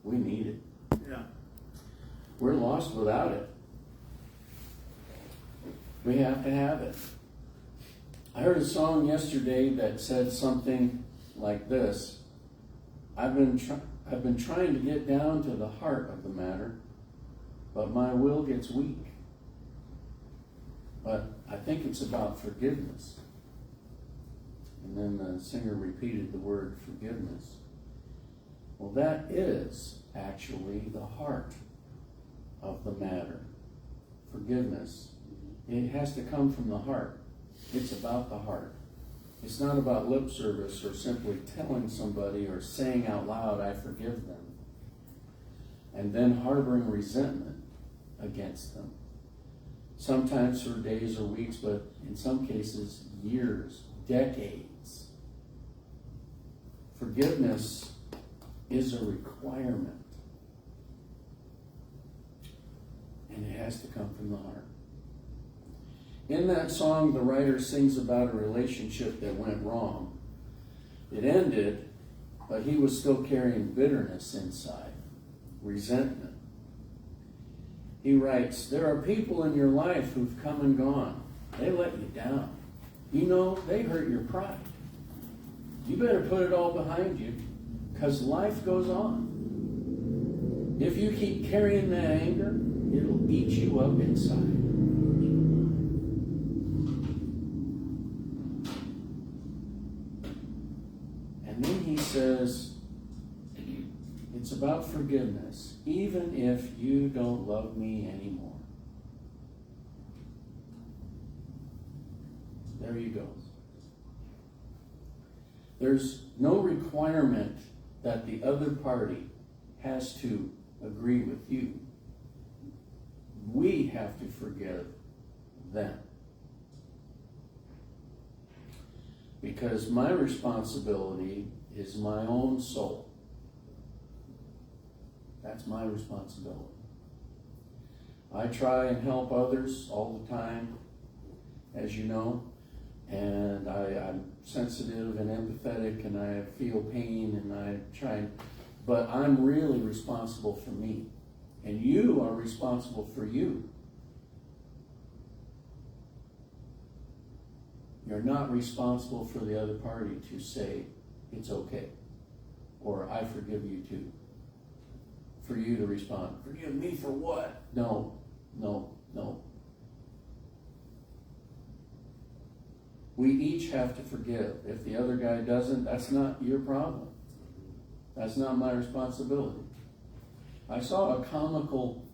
We need it. Yeah. We're lost without it. We have to have it. I heard a song yesterday that said something like this. I've been trying to get down to the heart of the matter, but my will gets weak. But I think it's about forgiveness. And then the singer repeated the word forgiveness. Well, that is actually the heart of the matter. Forgiveness. It has to come from the heart. It's about the heart. It's not about lip service or simply telling somebody or saying out loud, I forgive them, and then harboring resentment against them. Sometimes for days or weeks, but in some cases, years, decades. Forgiveness is a requirement. And it has to come from the heart. In that song, the writer sings about a relationship that went wrong. It ended, but he was still carrying bitterness inside, resentment. He writes, there are people in your life who've come and gone. They let you down. You know, they hurt your pride. You better put it all behind you, because life goes on. If you keep carrying that anger, it'll eat you up inside. And then he says, it's about forgiveness, even if you don't love me anymore. There you go. There's no requirement that the other party has to agree with you. We have to forgive them. Because my responsibility is my own soul. That's my responsibility. I try and help others all the time, as you know, and I'm sensitive and empathetic, and I feel pain, and I try, but I'm really responsible for me, and you are responsible for you. You're not responsible for the other party to say, it's okay, or I forgive you too. For you to respond, forgive me for what? No. We each have to forgive. If the other guy doesn't, that's not your problem. That's not my responsibility. I saw a comical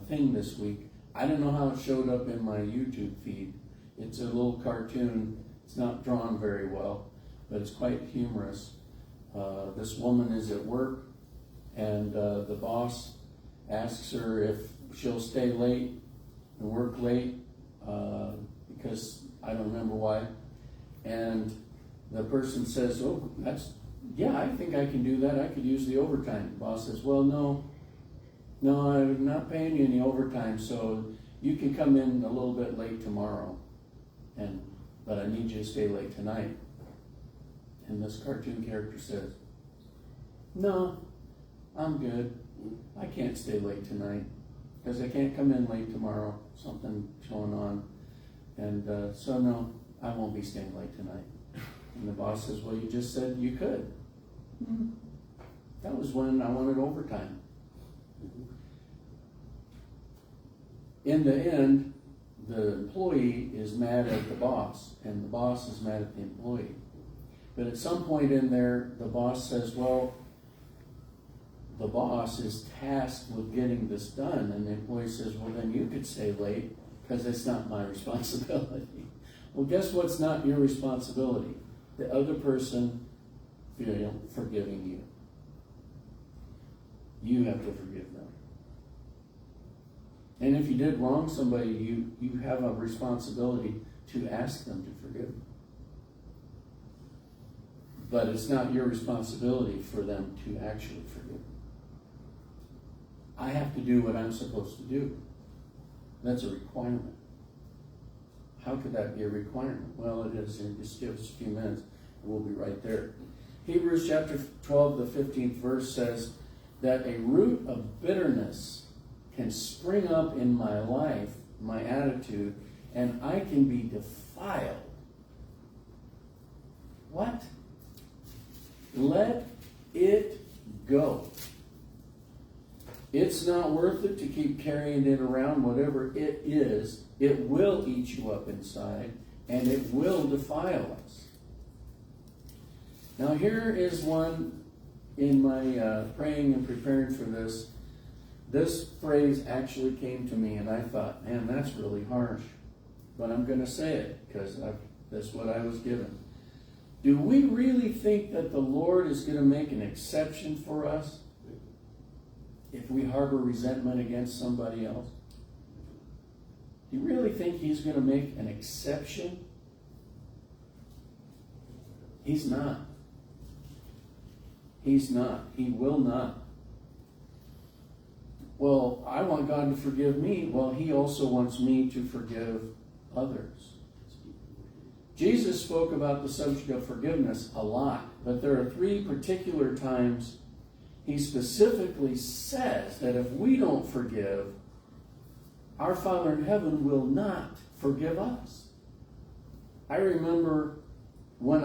thing this week. I don't know how it showed up in my YouTube feed. It's a little cartoon. It's not drawn very well, but it's quite humorous. This woman is at work, and the boss asks her if she'll stay late and work late because I don't remember why. And the person says, oh, I think I can do that. I could use the overtime. The boss says, well, no, I'm not paying you any overtime, so you can come in a little bit late tomorrow, but I need you to stay late tonight. And this cartoon character says, no, I'm good. I can't stay late tonight because I can't come in late tomorrow. Something going on. And so no, I won't be staying late tonight. And the boss says, well, you just said you could. That was when I wanted overtime. In the end, the employee is mad at the boss, and the boss is mad at the employee. But at some point in there, the boss says, well, the boss is tasked with getting this done, and the employee says, well, then you could stay late because it's not my responsibility. Well, guess what's not your responsibility? The other person forgiving you. You have to forgive them. And if you did wrong somebody, you have a responsibility to ask them to forgive you. But it's not your responsibility for them to actually forgive you. I have to do what I'm supposed to do. That's a requirement. How could that be a requirement? Well, it is. Just give us a few minutes, and we'll be right there. Hebrews chapter 12, the 15th verse says, that a root of bitterness can spring up in my life, my attitude, and I can be defiled. What? Let it go. It's not worth it to keep carrying it around, whatever it is. It will eat you up inside, and it will defile us. Now here is one in my praying and preparing for this. This phrase actually came to me, and I thought, man, that's really harsh. But I'm going to say it because that's what I was given. Do we really think that the Lord is going to make an exception for us if we harbor resentment against somebody else? Do you really think He's going to make an exception? He's not. He's not. He will not. Well, I want God to forgive me. Well, He also wants me to forgive others. Jesus spoke about the subject of forgiveness a lot, but there are 3 particular times He specifically says that if we don't forgive, our Father in heaven will not forgive us. I remember when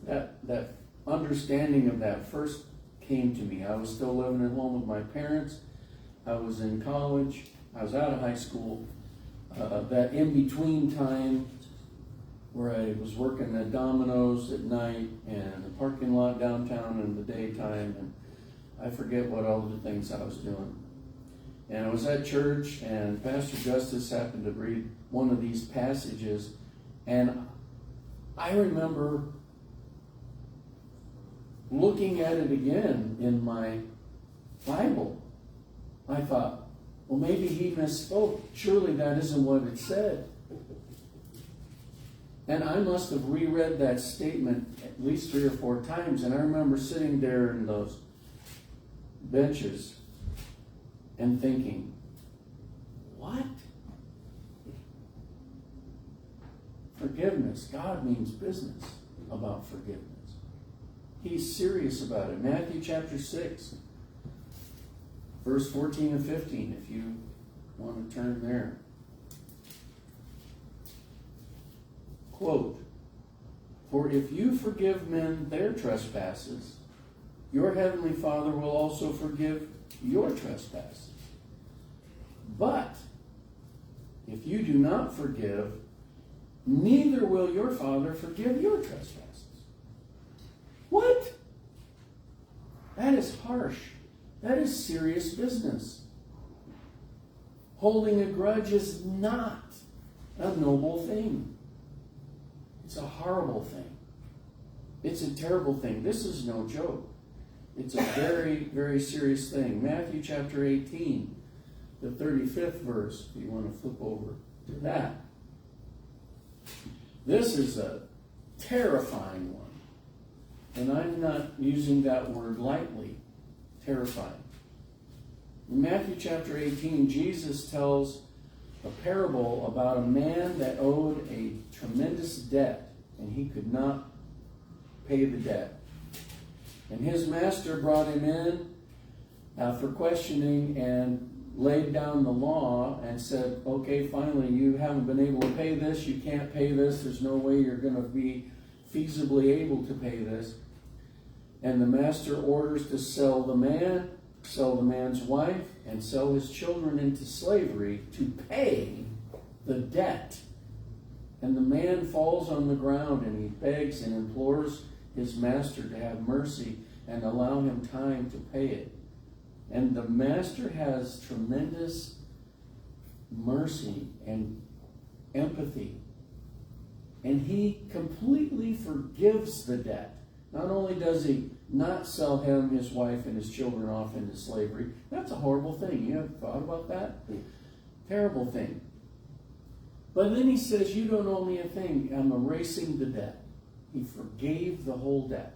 that understanding of that first came to me. I was still living at home with my parents. I was in college. I was out of high school. That in-between time where I was working at Domino's at night and the parking lot downtown in the daytime, and I forget what all the things I was doing. And I was at church, and Pastor Justice happened to read one of these passages, and I remember looking at it again in my Bible. I thought, well, maybe he misspoke. Surely that isn't what it said. And I must have reread that statement at least 3 or 4 times. And I remember sitting there in those benches and thinking, what? Forgiveness. God means business about forgiveness. He's serious about it. Matthew chapter 6, verse 14 and 15, if you want to turn there. Quote, "For if you forgive men their trespasses, your heavenly Father will also forgive your trespasses. But if you do not forgive, neither will your Father forgive your trespasses." What? That is harsh. That is serious business. Holding a grudge is not a noble thing. It's a horrible thing. It's a terrible thing. This is no joke. It's a very, very serious thing. Matthew chapter 18, the 35th verse, if you want to flip over to that. This is a terrifying one. And I'm not using that word lightly. Terrifying. In Matthew chapter 18, Jesus tells a parable about a man that owed a tremendous debt, and he could not pay the debt. And his master brought him in for questioning and laid down the law and said, okay, finally, you haven't been able to pay this, you can't pay this, there's no way you're going to be feasibly able to pay this. And the master orders to sell the man, sell the man's wife, and sell his children into slavery to pay the debt. And the man falls on the ground and he begs and implores his master to have mercy and allow him time to pay it. And the master has tremendous mercy and empathy. And he completely forgives the debt. Not only does he not sell him, his wife, and his children off into slavery. That's a horrible thing. You ever thought about that? Terrible thing. But then he says, you don't owe me a thing. I'm erasing the debt. He forgave the whole debt.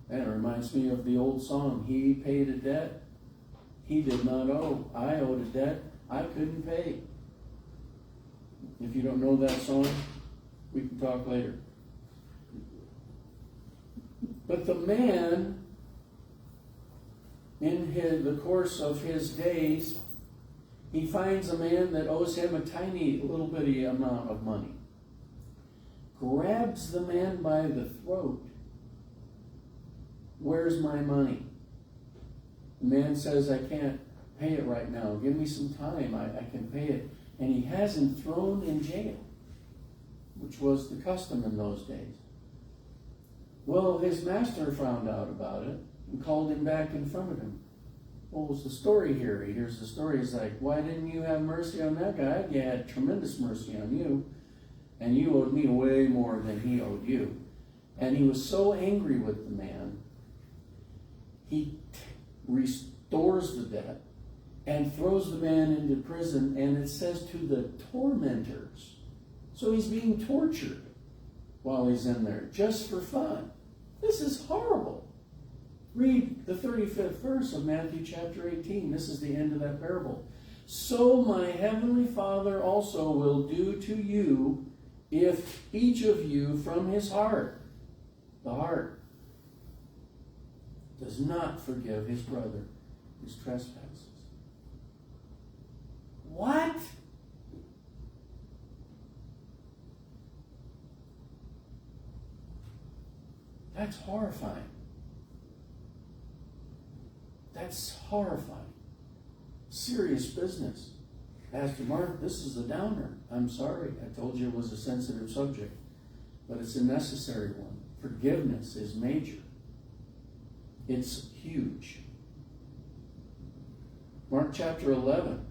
That reminds me of the old song, he paid a debt he did not owe. I owed a debt I couldn't pay. If you don't know that song, we can talk later. But the man, in the course of his days, he finds a man that owes him a tiny little bitty amount of money. Grabs the man by the throat. Where's my money? The man says, I can't pay it right now. Give me some time. I can pay it. And he has him thrown in jail, which was the custom in those days. Well, his master found out about it and called him back in front of him. What was the story here? He hears the story. He's like, why didn't you have mercy on that guy? I had tremendous mercy on you. And you owed me way more than he owed you. And he was so angry with the man, he restores the debt and throws the man into prison, and it says to the tormentors. So he's being tortured while he's in there, just for fun. This is horrible. Read the 35th verse of Matthew chapter 18. This is the end of that parable. So my heavenly Father also will do to you if each of you from his heart, the heart, does not forgive his brother his trespasses. What? That's horrifying. That's horrifying. Serious business. Pastor Mark, this is a downer. I'm sorry. I told you it was a sensitive subject, but it's a necessary one. Forgiveness is major. It's huge. Mark chapter 11,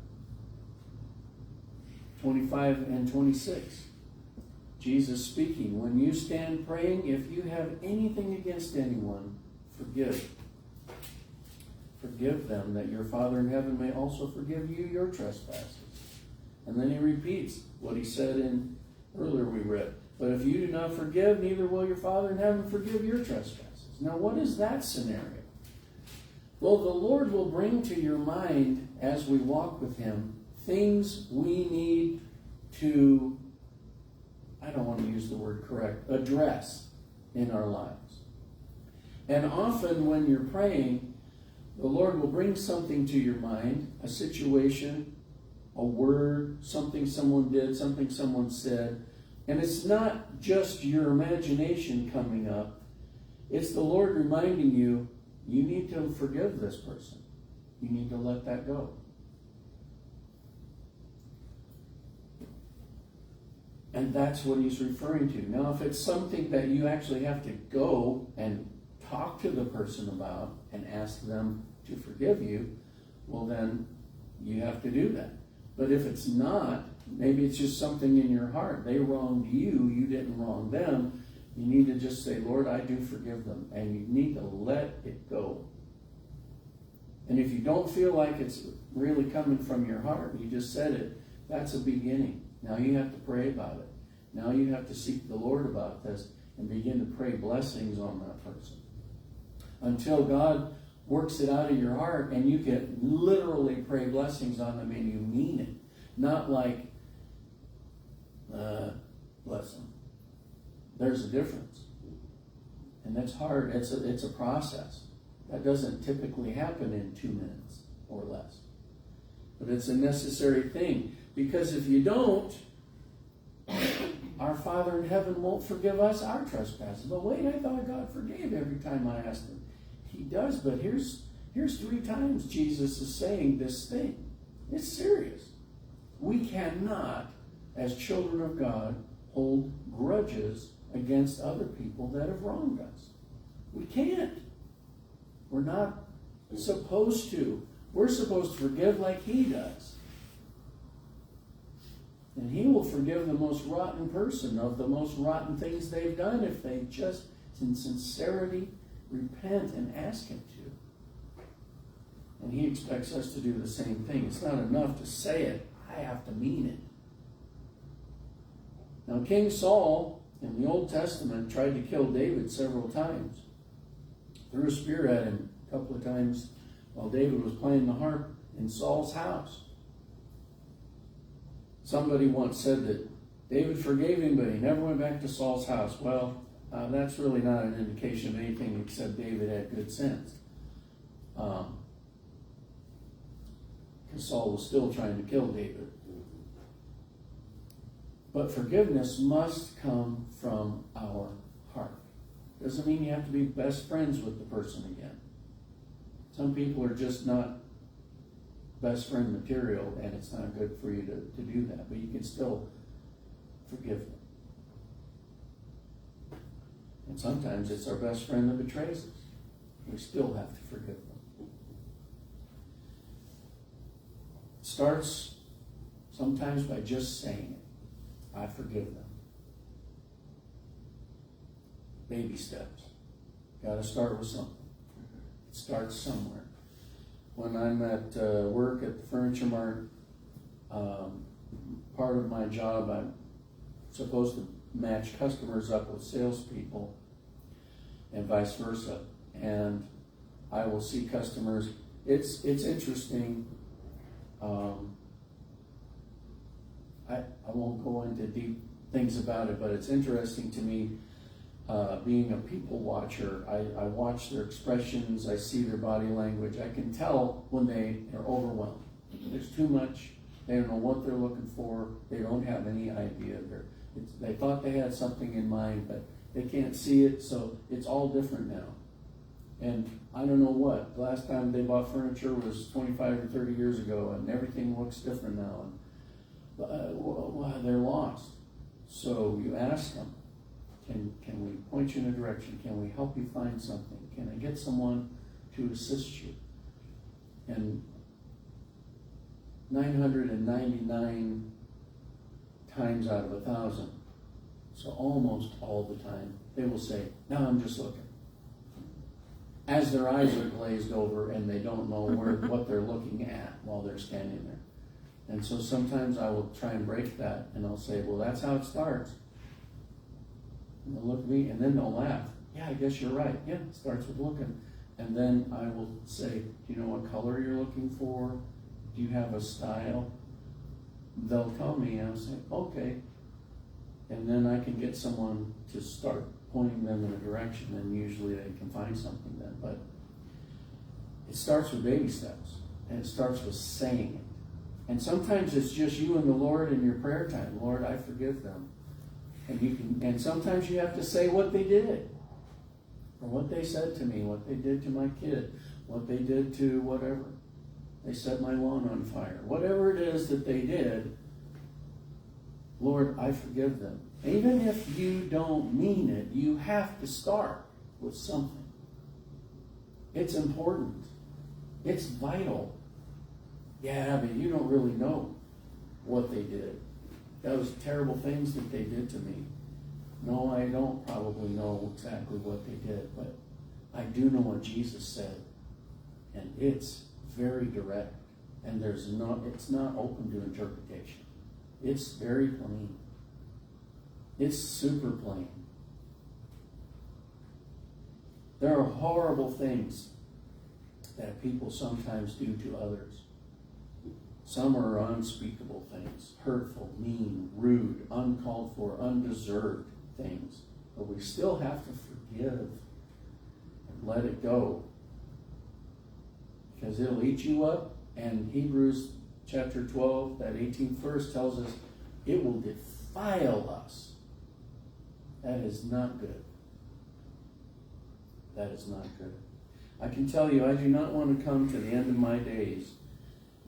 25 and 26. Jesus speaking, when you stand praying, if you have anything against anyone, forgive. Forgive them, that your Father in heaven may also forgive you your trespasses. And then he repeats what he said in earlier we read. But if you do not forgive, neither will your Father in heaven forgive your trespasses. Now, what is that scenario? Well, the Lord will bring to your mind, as we walk with him, things we need to, I don't want to use the word correct, address in our lives. And often when you're praying, the Lord will bring something to your mind, a situation, a word, something someone did, something someone said. And it's not just your imagination coming up. It's the Lord reminding you, you need to forgive this person. You need to let that go. And that's what he's referring to. Now, if it's something that you actually have to go and talk to the person about and ask them to forgive you, well, then you have to do that. But if it's not, maybe it's just something in your heart. They wronged you, you didn't wrong them. You need to just say, Lord, I do forgive them. And you need to let it go. And if you don't feel like it's really coming from your heart, you just said it, that's a beginning. Now you have to pray about it. Now you have to seek the Lord about this and begin to pray blessings on that person. Until God works it out of your heart and you can literally pray blessings on them and you mean it. Not like, bless them. There's a difference. And that's hard. It's a process. That doesn't typically happen in 2 minutes or less. But it's a necessary thing. Because if you don't, our Father in heaven won't forgive us our trespasses. But wait, I thought God forgave every time I asked him. He does, but here's 3 times Jesus is saying this thing. It's serious. We cannot, as children of God, hold grudges against other people that have wronged us. We can't. We're not supposed to. We're supposed to forgive like he does. And he will forgive the most rotten person of the most rotten things they've done if they just, in sincerity, repent and ask him to. And he expects us to do the same thing. It's not enough to say it. I have to mean it. Now, King Saul in the Old Testament tried to kill David several times. Threw a spear at him a couple of times while David was playing the harp in Saul's house. Somebody once said that David forgave him, but he never went back to Saul's house. Well, that's really not an indication of anything except David had good sense. Because Saul was still trying to kill David. But forgiveness must come from our heart. Doesn't mean you have to be best friends with the person again. Some people are just not best friend material, and it's not good for you to do that. But you can still forgive them. And sometimes it's our best friend that betrays us. We still have to forgive them. It starts sometimes by just saying it. I forgive them. Baby steps. Got to start with something. It starts somewhere. When I'm at work at the Furniture Mart, part of my job, I'm supposed to match customers up with salespeople and vice versa. And I will see customers. It's interesting. I won't go into deep things about it, but it's interesting to me, being a people watcher. I watch their expressions, I see their body language. I can tell when they are overwhelmed. There's too much. They don't know what they're looking for. They don't have any idea. They thought they had something in mind, but they can't see it, so it's all different now. And I don't know what. The last time they bought furniture was 25 or 30 years ago, and everything looks different now. And they're lost. So you ask them, can we point you in a direction? Can we help you find something? Can I get someone to assist you? And 999 times out of 1,000, so almost all the time, they will say, no, I'm just looking. As their eyes are glazed over and they don't know what they're looking at while they're standing there. And so sometimes I will try and break that, and I'll say, well, that's how it starts. And they'll look at me, and then they'll laugh. Yeah, I guess you're right. Yeah, it starts with looking. And then I will say, do you know what color you're looking for? Do you have a style? They'll tell me, and I'll say, okay. And then I can get someone to start pointing them in a direction, and usually they can find something then. But it starts with baby steps, and it starts with saying it. And sometimes it's just you and the Lord in your prayer time. Lord, I forgive them. And sometimes you have to say what they did, or what they said to me, what they did to my kid, what they did to whatever. They set my lawn on fire. Whatever it is that they did, Lord, I forgive them. Even if you don't mean it, you have to start with something. It's important. It's vital. Yeah, but you don't really know what they did. Those terrible things that they did to me. No, I don't probably know exactly what they did, but I do know what Jesus said. And it's very direct. And it's not open to interpretation. It's very plain. It's super plain. There are horrible things that people sometimes do to others. Some are unspeakable things, hurtful, mean, rude, uncalled for, undeserved things. But we still have to forgive and let it go. Because it'll eat you up. And Hebrews chapter 12, that 18th verse tells us it will defile us. That is not good. That is not good. I can tell you, I do not want to come to the end of my days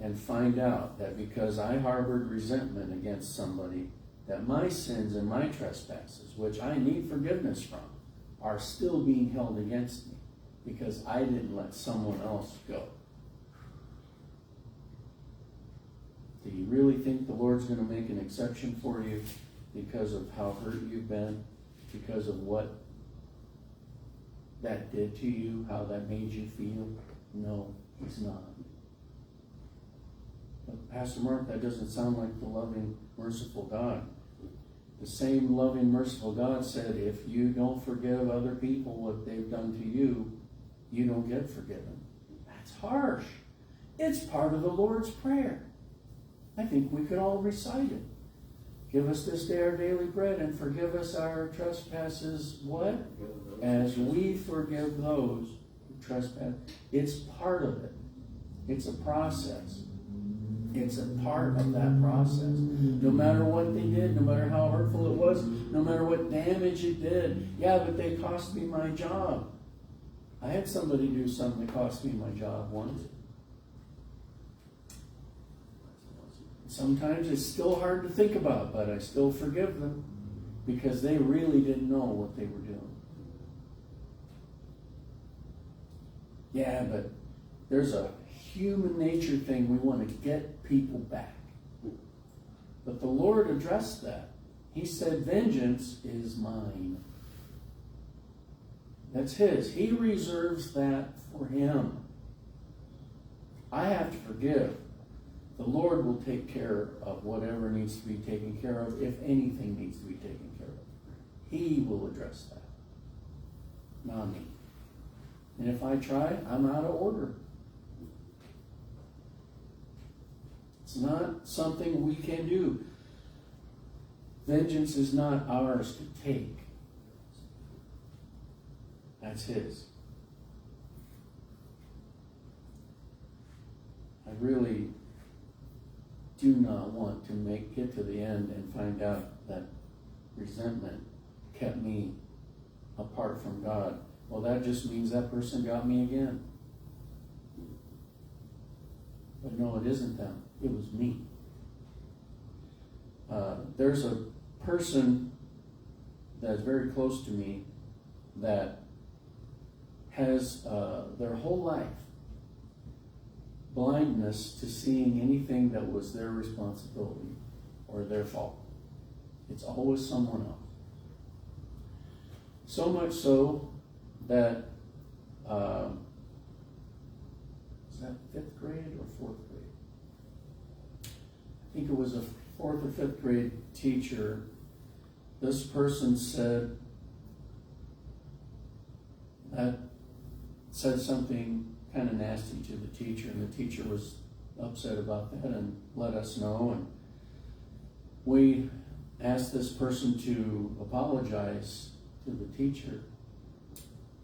and find out that because I harbored resentment against somebody, that my sins and my trespasses, which I need forgiveness from, are still being held against me because I didn't let someone else go. Do you really think the Lord's going to make an exception for you because of how hurt you've been, because of what that did to you, how that made you feel? No, He's not. But Pastor Mark, that doesn't sound like the loving, merciful God. The same loving, merciful God said, if you don't forgive other people what they've done to you, you don't get forgiven. That's harsh. It's part of the Lord's Prayer. I think we could all recite it. Give us this day our daily bread, and forgive us our trespasses, what? As we forgive those who trespass. It's part of it. It's a process. It's a part of that process. No matter what they did, no matter how hurtful it was, no matter what damage it did. Yeah, but they cost me my job. I had somebody do something that cost me my job once. Sometimes it's still hard to think about, but I still forgive them because they really didn't know what they were doing. Yeah, but there's a human nature thing. We want to get people back. But the Lord addressed that. He said, vengeance is mine. That's His. He reserves that for Him. I have to forgive. The Lord will take care of whatever needs to be taken care of, if anything needs to be taken care of. He will address that, not me. And if I try, I'm out of order. It's not something we can do. Vengeance is not ours to take. That's His. I really do not want to get to the end and find out that resentment kept me apart from God. Well, that just means that person got me again. But no, it isn't them. It was me. There's a person that's very close to me that has their whole life blindness to seeing anything that was their responsibility or their fault. It's always someone else. So much so that, is that 5th grade or 4th grade? I think it was a 4th or 5th grade teacher. This person said something kind of nasty to the teacher, and the teacher was upset about that and let us know. And we asked this person to apologize to the teacher.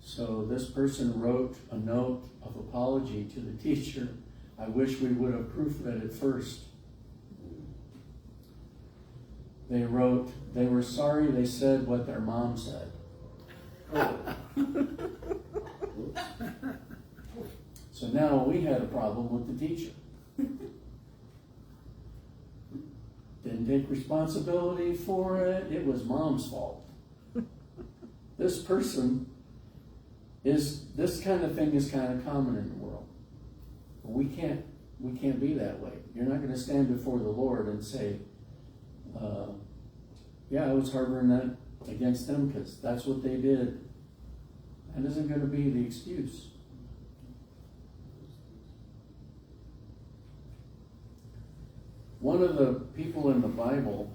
So this person wrote a note of apology to the teacher. I wish we would have proofread it first. They wrote, they were sorry they said what their mom said. Oh. So now we had a problem with the teacher. Didn't take responsibility for it. It was mom's fault. This kind of thing is kind of common in the world. But we can't be that way. You're not going to stand before the Lord and say, yeah, I was harboring that against them because that's what they did. That isn't going to be the excuse. One of the people in the Bible,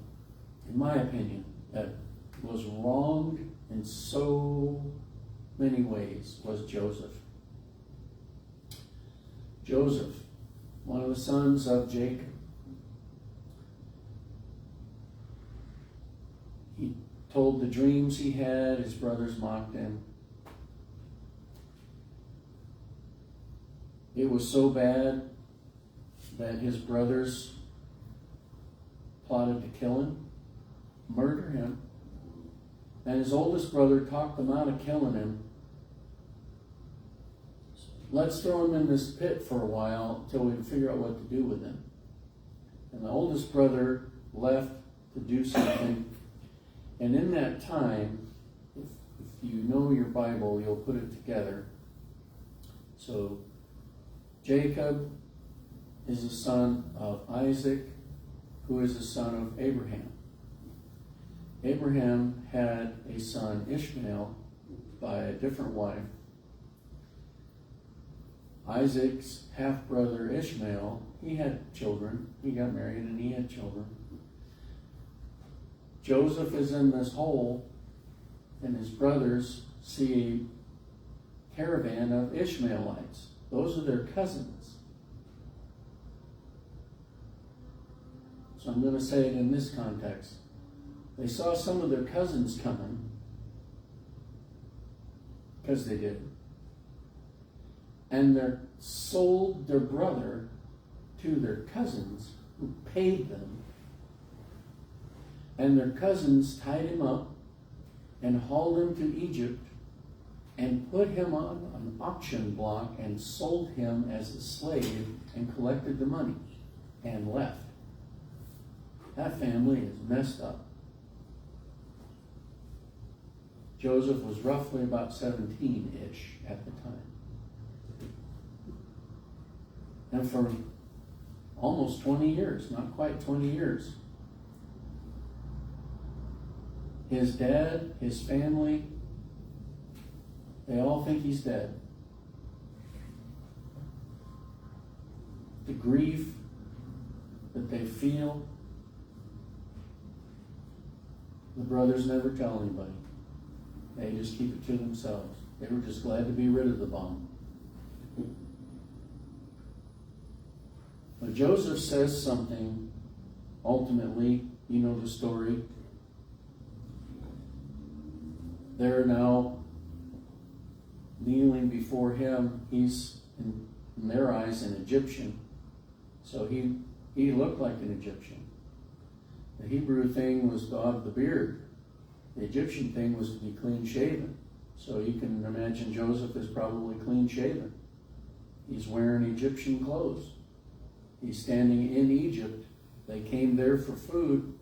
in my opinion, that was wronged in so many ways was Joseph. Joseph, one of the sons of Jacob. He told the dreams he had. His brothers mocked him. It was so bad that his brothers plotted to kill him, murder him, and his oldest brother talked them out of killing him. Let's throw him in this pit for a while until we can figure out what to do with him. And the oldest brother left to do something. And in that time, if you know your Bible, you'll put it together. So Jacob is the son of Isaac, who is the son of Abraham. Abraham had a son, Ishmael, by a different wife. Isaac's half-brother Ishmael, he had children. He got married and he had children. Joseph is in this hole, and his brothers see a caravan of Ishmaelites. Those are their cousins. So I'm going to say it in this context. They saw some of their cousins coming, because they did, and they sold their brother to their cousins who paid them, and their cousins tied him up and hauled him to Egypt and put him on an auction block and sold him as a slave and collected the money and left. That family is messed up. Joseph was roughly about 17-ish at the time. And for almost 20 years, not quite 20 years, his dad, his family, they all think he's dead. The grief that they feel, the brothers never tell anybody. They just keep it to themselves. They were just glad to be rid of the bomb. But Joseph says something, ultimately, you know the story. They're now kneeling before him. He's, in their eyes, an Egyptian. So he looked like an Egyptian. The Hebrew thing was to have the beard. The Egyptian thing was to be clean shaven. So you can imagine Joseph is probably clean shaven. He's wearing Egyptian clothes. He's standing in Egypt. They came there for food.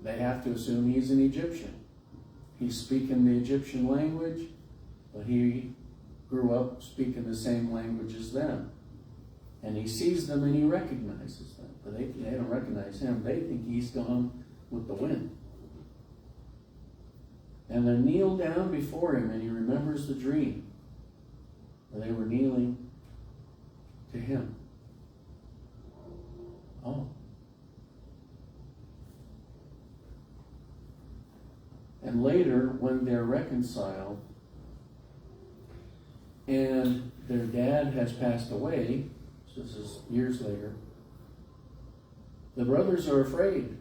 They have to assume he's an Egyptian. He's speaking the Egyptian language, but he grew up speaking the same language as them. And he sees them and he recognizes them. But they don't recognize him. They think he's gone with the wind. And they kneel down before him and he remembers the dream. They were kneeling to him. Oh. And later, when they're reconciled, and their dad has passed away, so this is years later, the brothers are afraid.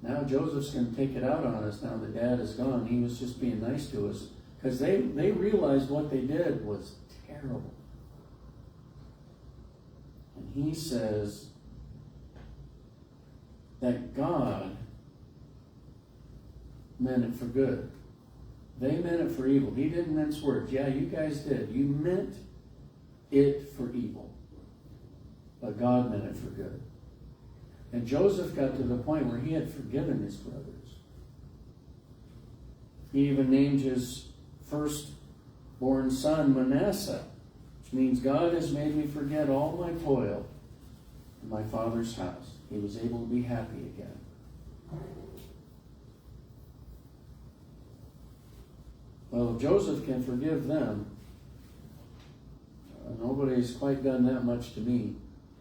Now Joseph's going to take it out on us now that dad is gone. He was just being nice to us. Because they realized what they did was terrible. And he says that God meant it for good. They meant it for evil. He didn't mince words. Yeah, you guys did. You meant it for evil. But God meant it for good. And Joseph got to the point where he had forgiven his brothers. He even named his firstborn son Manasseh, which means God has made me forget all my toil in my father's house. He was able to be happy again. Well, if Joseph can forgive them, nobody's quite done that much to me.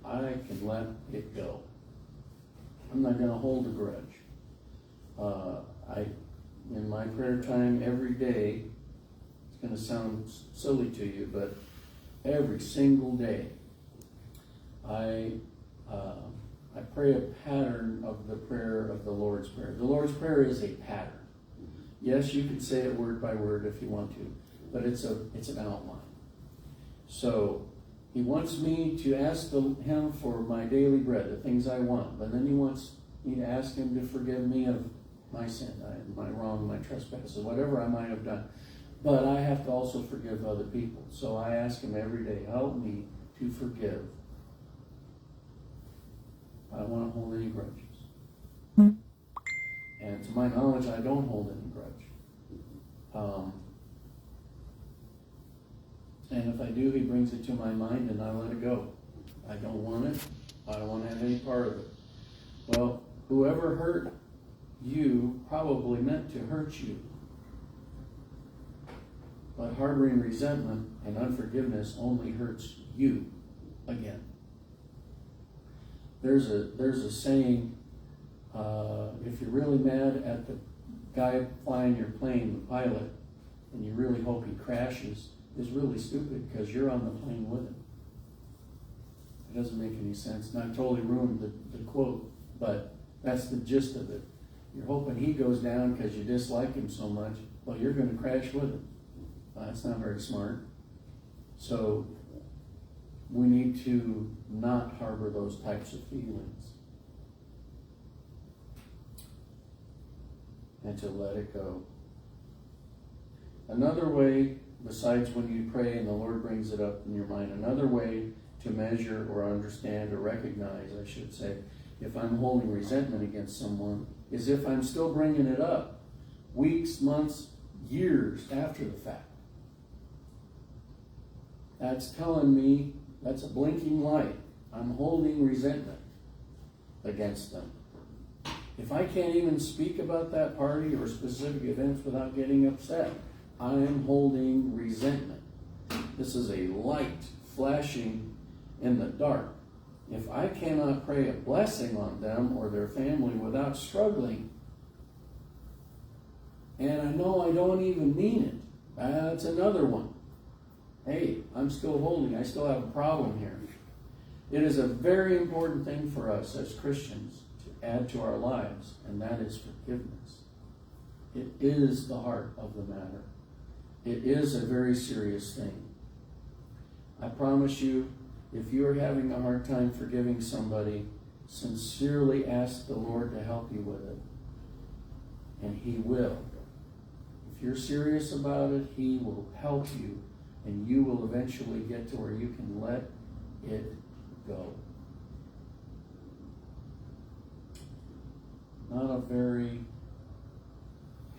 I can let it go. I'm not going to hold a grudge. In my prayer time every day, it's going to sound silly to you, but every single day, I pray a pattern of the prayer of the Lord's Prayer. The Lord's Prayer is a pattern. Yes, you can say it word by word if you want to, but it's an outline. So he wants me to ask him for my daily bread, the things I want, but then he wants me to ask him to forgive me of my sin, my wrong, my trespasses, whatever I might have done. But I have to also forgive other people. So I ask him every day, help me to forgive. I don't want to hold any grudges. And to my knowledge, I don't hold any grudge. And if I do, he brings it to my mind and I let it go. I don't want it. I don't want to have any part of it. Well, whoever hurt you probably meant to hurt you. But harboring resentment and unforgiveness only hurts you again. There's a saying, if you're really mad at the guy flying your plane, the pilot, and you really hope he crashes, is really stupid because you're on the plane with him. It doesn't make any sense. And I totally ruined the quote, but that's the gist of it. You're hoping he goes down because you dislike him so much. Well, you're going to crash with him. That's not very smart. So we need to not harbor those types of feelings and to let it go. Another way, besides when you pray and the Lord brings it up in your mind, another way to measure or understand or recognize, I should say, if I'm holding resentment against someone, is if I'm still bringing it up weeks, months, years after the fact. That's telling me, that's a blinking light. I'm holding resentment against them. If I can't even speak about that party or specific events without getting upset, I'm holding resentment. This is a light flashing in the dark. If I cannot pray a blessing on them or their family without struggling, and I know I don't even mean it, that's another one. Hey, I'm still holding, I still have a problem here. It is a very important thing for us as Christians to add to our lives, and that is forgiveness. It is the heart of the matter. It is a very serious thing. I promise you, if you are having a hard time forgiving somebody, sincerely ask the Lord to help you with it. And He will. If you're serious about it, He will help you, and you will eventually get to where you can let it go. Not a very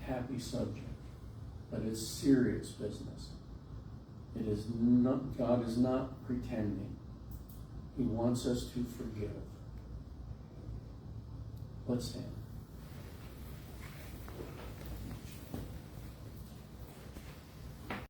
happy subject, but it's serious business. It is not, God is not pretending. He wants us to forgive. Let's stand.